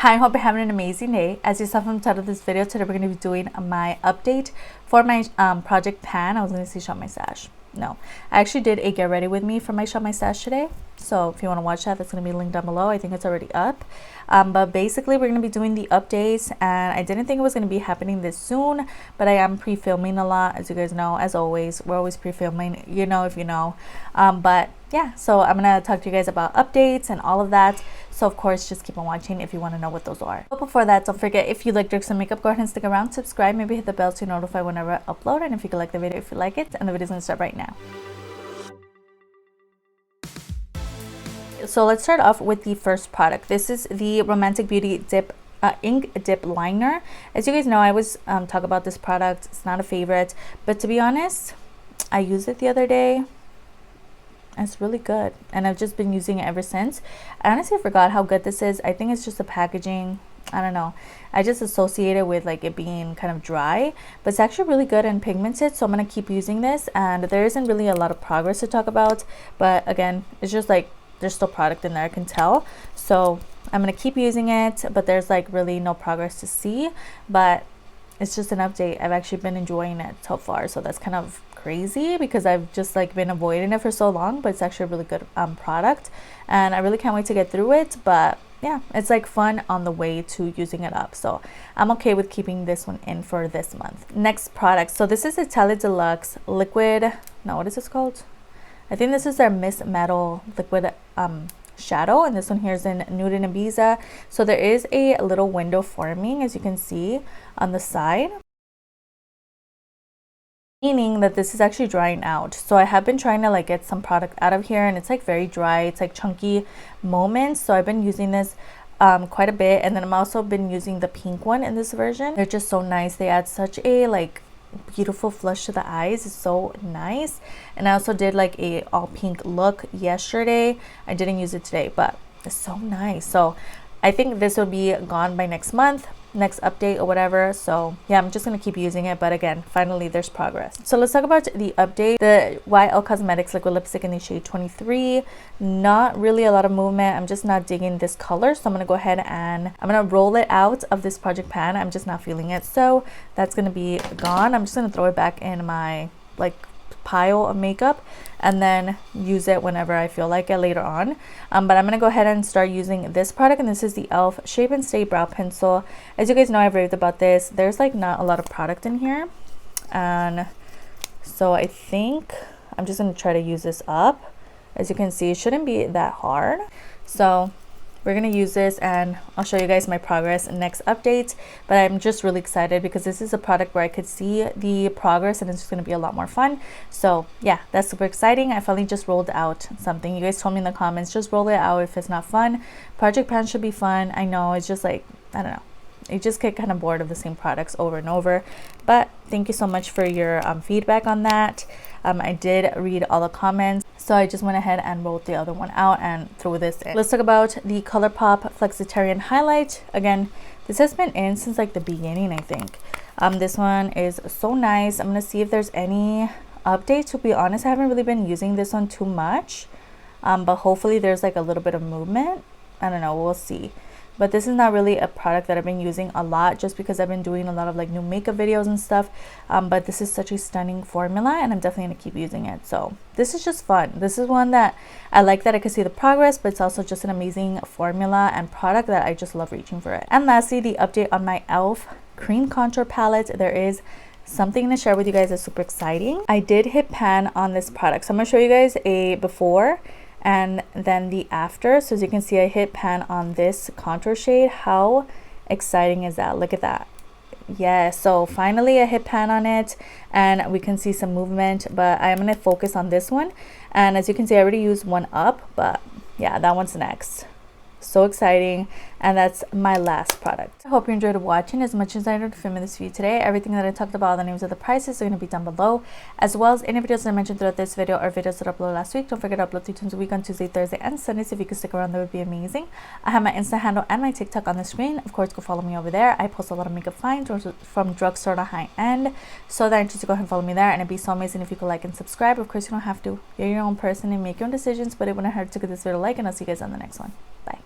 Hi, I hope you're having an amazing day. As you saw from the title of this video, today we're going to be doing my update for my project pan. I was going to say shop my stash. No, I actually did a get ready with me for my shop my stash today. So if you want to watch that, that's going to be linked down below. I think it's already up. But basically we're going to be doing the updates, and I didn't think it was going to be happening this soon, but I am pre-filming a lot, as you guys know. As always, we're always pre-filming, you know, if you know. But yeah, so I'm going to talk to you guys about updates and all of that. So of course, just keep on watching if you want to know what those are. But before that, don't forget, if you like tricks and makeup, go ahead and stick around, subscribe, maybe hit the bell to notify whenever I upload, and if you could like the video if you like it. And the video's going to start right now. So let's start off with the first product. This is the Romantic Beauty ink dip liner. As you guys know, I always talk about this product. It's not a favorite, but to be honest, I used it the other day. It's really good, and I've just been using it ever since. I honestly forgot how good this is. I think it's just the packaging. I don't know, I just associate it with like it being kind of dry, but it's actually really good and pigmented, so I'm gonna keep using this. And there isn't really a lot of progress to talk about, but again, it's just like there's still product in there, I can tell. So I'm gonna keep using it, but there's like really no progress to see, but it's just an update. I've actually been enjoying it so far, so that's kind of crazy because I've just like been avoiding it for so long, but it's actually a really good product, and I really can't wait to get through it. But yeah, it's like fun on the way to using it up, so I'm okay with keeping this one in for this month. Next product, so this is Italia Deluxe liquid, no, what is this called? I think this is their Miss Metal liquid shadow, and this one here is in Nude and Ibiza. So there is a little window forming, as you can see on the side, meaning that this is actually drying out. So I have been trying to like get some product out of here, and it's like very dry, it's like chunky moments. So I've been using this quite a bit, and then I'm also been using the pink one in this version. They're just so nice. They add such a like beautiful flush to the eyes. It's so nice. And I also did like a all pink look yesterday. I didn't use it today, but it's so nice. So I think this will be gone by next month, next update or whatever. So yeah, I'm just gonna keep using it, but again, finally there's progress. So let's talk about the update. The YL Cosmetics liquid lipstick in the shade 23. Not really a lot of movement. I'm just not digging this color, so I'm gonna go ahead and I'm gonna roll it out of this project pan. I'm just not feeling it, so that's gonna be gone. I'm just gonna throw it back in my like pile of makeup and then use it whenever I feel like it later on. But I'm gonna go ahead and start using this product, and this is the e.l.f. Shape and Stay Brow Pencil. As you guys know, I've raved about this. There's like not a lot of product in here, and so I think I'm just gonna try to use this up. As you can see, it shouldn't be that hard, so we're gonna use this and I'll show you guys my progress in next update. But I'm just really excited because this is a product where I could see the progress, and it's just gonna be a lot more fun. So yeah, that's super exciting. I finally just rolled out something. You guys told me in the comments, just roll it out if it's not fun. Project pan should be fun. I know, it's just like, I don't know, you just get kind of bored of the same products over and over. But thank you so much for your feedback on that. I did read all the comments, so I just went ahead and rolled the other one out and threw this in. Let's talk about the Colourpop Flexitarian highlight. Again, this has been in since like the beginning, I think. This one is so nice. I'm gonna see if there's any update. To be honest, I haven't really been using this one too much, but hopefully there's like a little bit of movement. I don't know, we'll see. But this is not really a product that I've been using a lot, just because I've been doing a lot of like new makeup videos and stuff. But this is such a stunning formula, and I'm definitely gonna keep using it. So this is just fun. This is one that I like, that I can see the progress, but it's also just an amazing formula and product that I just love reaching for it. And lastly, the update on my e.l.f. cream contour palette. There is something to share with you guys that's super exciting. I did hit pan on this product, so I'm gonna show you guys a before and then the after. So as you can see, I hit pan on this contour shade. How exciting is that? Look at that. Yeah, so finally I hit pan on it and we can see some movement, but I'm gonna focus on this one. And as you can see, I already used one up, but yeah, that one's next. So exciting. And that's my last product. I hope you enjoyed watching as much as I enjoyed filming this video today. Everything that I talked about, the names of the prices, are going to be down below, as well as any videos that I mentioned throughout this video or videos that I uploaded last week. Don't forget to upload 3 times a week on Tuesday, Thursday, and Sundays. If you could stick around, that would be amazing. I have my Insta handle and my TikTok on the screen. Of course, go follow me over there. I post a lot of makeup finds from drugstore to high end, so that I encourage you to go ahead and follow me there. And it'd be so amazing if you could like and subscribe. Of course, you don't have to. You're your own person and make your own decisions, but it wouldn't hurt to give this video a like, and I'll see you guys on the next one. Bye.